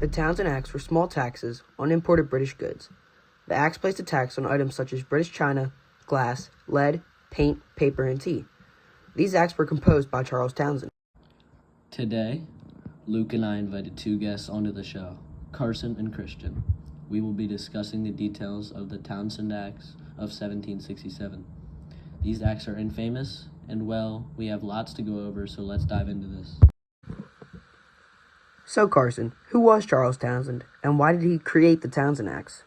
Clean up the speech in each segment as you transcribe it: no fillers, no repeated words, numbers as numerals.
The Townshend Acts were small taxes on imported British goods. The Acts placed a tax on items such as British china, glass, lead, paint, paper, and tea. These acts were composed by Charles Townsend. Today, Luke and I invited two guests onto the show, Carson and Christian. We will be discussing the details of the Townshend Acts of 1767. These acts are infamous, and well, we have lots to go over, so let's dive into this. So Carson, who was Charles Townsend, and why did he create the Townshend Acts?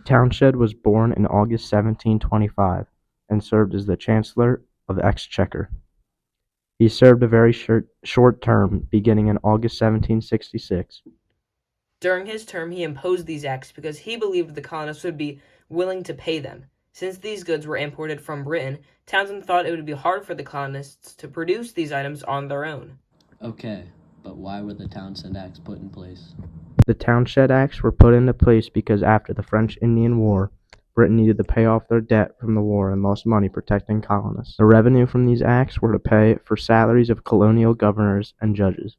Townshend was born in August 1725 and served as the Chancellor of the Exchequer. He served a very short term, beginning in August 1766. During his term, he imposed these acts because he believed the colonists would be willing to pay them. Since these goods were imported from Britain, Townsend thought it would be hard for the colonists to produce these items on their own. Okay, but why were the Townshend Acts put in place? The Townshend Acts were put into place because after the French Indian War, Britain needed to pay off their debt from the war and lost money protecting colonists. The revenue from these acts were to pay for salaries of colonial governors and judges.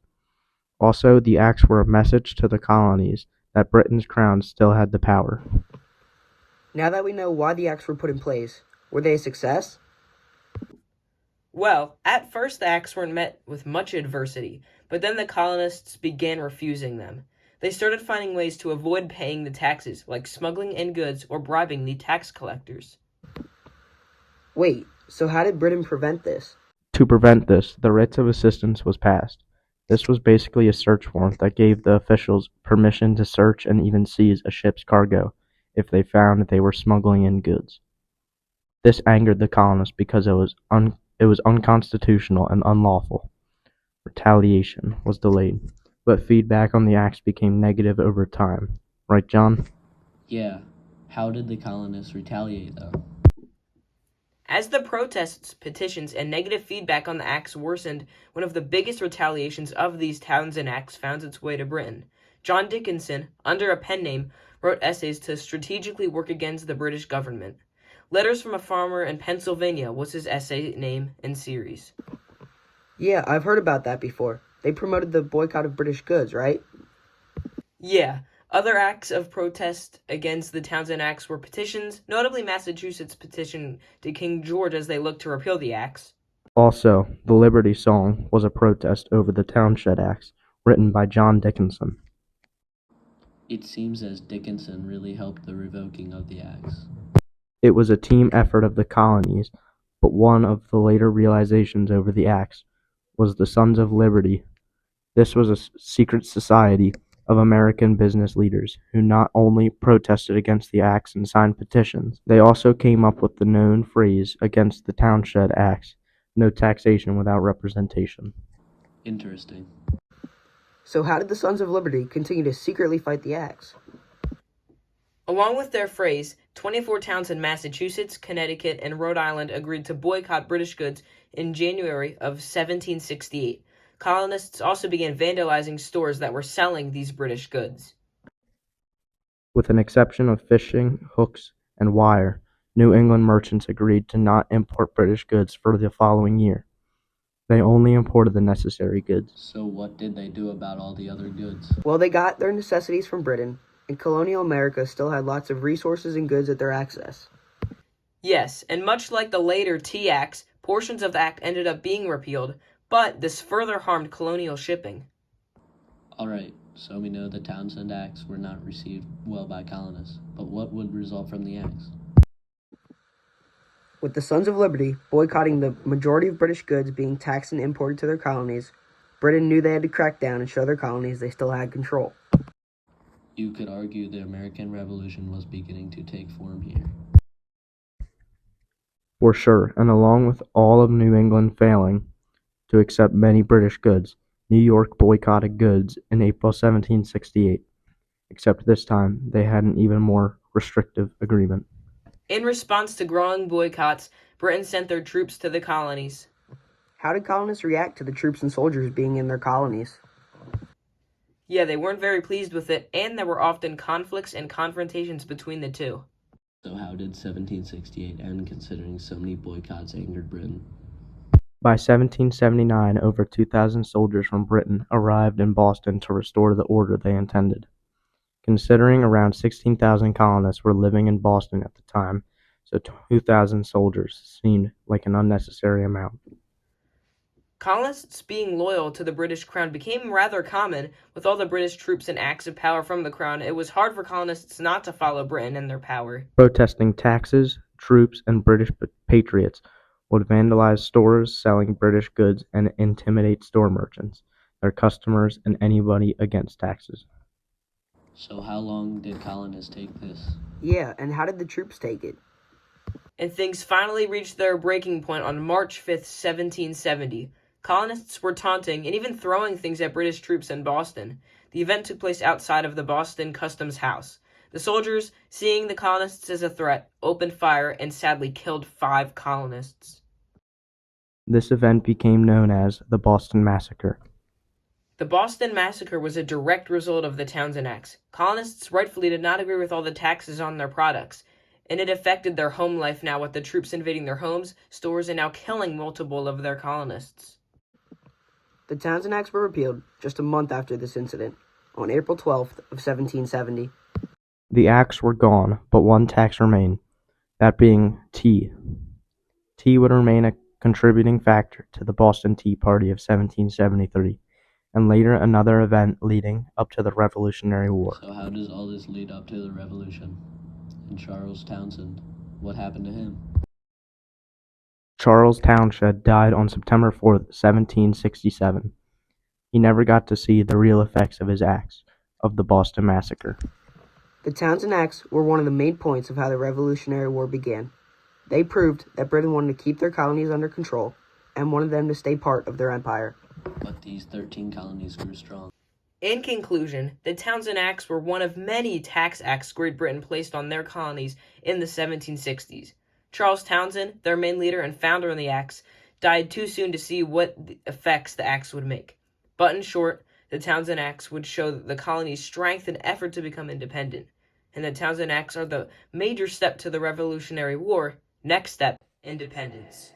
Also, the acts were a message to the colonies that Britain's crown still had the power. Now that we know why the acts were put in place, were they a success? Well, at first the acts were met with much adversity, but then the colonists began refusing them. They started finding ways to avoid paying the taxes, like smuggling in goods or bribing the tax collectors. Wait, so how did Britain prevent this? To prevent this, the Writ of Assistance was passed. This was basically a search warrant that gave the officials permission to search and even seize a ship's cargo if they found that they were smuggling in goods. This angered the colonists because it was unconstitutional and unlawful. Retaliation was delayed, but feedback on the acts became negative over time. Right, John? Yeah, how did the colonists retaliate, though? As the protests, petitions, and negative feedback on the acts worsened, one of the biggest retaliations of these Townshend Acts found its way to Britain. John Dickinson, under a pen name, wrote essays to strategically work against the British government. Letters from a Farmer in Pennsylvania was his essay name and series. Yeah, I've heard about that before. They promoted the boycott of British goods, right? Yeah. Other acts of protest against the Townshend Acts were petitions, notably Massachusetts' petition to King George as they looked to repeal the acts. Also, the Liberty Song was a protest over the Townshend Acts, written by John Dickinson. It seems as Dickinson really helped the revoking of the acts. It was a team effort of the colonies, but one of the later realizations over the acts was the Sons of Liberty. This was a secret society of American business leaders who not only protested against the acts and signed petitions, they also came up with the known phrase against the Townshend Acts, no taxation without representation. Interesting. So how did the Sons of Liberty continue to secretly fight the acts? Along with their phrase, 24 towns in Massachusetts, Connecticut, and Rhode Island agreed to boycott British goods in January of 1768. Colonists also began vandalizing stores that were selling these British goods. With an exception of fishing, hooks, and wire, New England merchants agreed to not import British goods for the following year. They only imported the necessary goods. So what did they do about all the other goods? Well, they got their necessities from Britain, and colonial America still had lots of resources and goods at their access. Yes, and much like the later Tea Acts, portions of the act ended up being repealed, but this further harmed colonial shipping. Alright, so we know the Townshend Acts were not received well by colonists, but what would result from the acts? With the Sons of Liberty boycotting the majority of British goods being taxed and imported to their colonies, Britain knew they had to crack down and show their colonies they still had control. You could argue the American Revolution was beginning to take form here. For sure, and along with all of New England failing to accept many British goods, New York boycotted goods in April 1768, except this time they had an even more restrictive agreement. In response to growing boycotts, Britain sent their troops to the colonies. How did colonists react to the troops and soldiers being in their colonies? Yeah, they weren't very pleased with it, and there were often conflicts and confrontations between the two. So how did 1768 end considering so many boycotts angered Britain? By 1779, over 2,000 soldiers from Britain arrived in Boston to restore the order they intended. Considering around 16,000 colonists were living in Boston at the time, so 2,000 soldiers seemed like an unnecessary amount. Colonists being loyal to the British crown became rather common. With all the British troops and acts of power from the crown, it was hard for colonists not to follow Britain and their power. Protesting taxes, troops, and British patriots would vandalize stores selling British goods and intimidate store merchants, their customers, and anybody against taxes. So how long did colonists take this? Yeah, and how did the troops take it? And things finally reached their breaking point on March 5th, 1770. Colonists were taunting and even throwing things at British troops in Boston. The event took place outside of the Boston Customs House. The soldiers, seeing the colonists as a threat, opened fire and sadly killed 5 colonists. This event became known as the Boston Massacre. The Boston Massacre was a direct result of the Townshend Acts. Colonists rightfully did not agree with all the taxes on their products, and it affected their home life now with the troops invading their homes, stores, and now killing multiple of their colonists. The Townshend Acts were repealed just a month after this incident, on April 12th of 1770. The acts were gone, but one tax remained, that being tea. Tea would remain a contributing factor to the Boston Tea Party of 1773, and later another event leading up to the Revolutionary War. So how does all this lead up to the Revolution? And Charles Townsend, what happened to him? Charles Townsend died on September 4th, 1767. He never got to see the real effects of his acts of the Boston Massacre. The Townshend Acts were one of the main points of how the Revolutionary War began. They proved that Britain wanted to keep their colonies under control and wanted them to stay part of their empire. But these 13 colonies grew strong. In conclusion, the Townshend Acts were one of many tax acts Great Britain placed on their colonies in the 1760s. Charles Townsend, their main leader and founder of the acts, died too soon to see what effects the acts would make. But in short, the Townshend Acts would show the colony's strength and effort to become independent. And the Townshend Acts are the major step to the Revolutionary War. Next step, independence.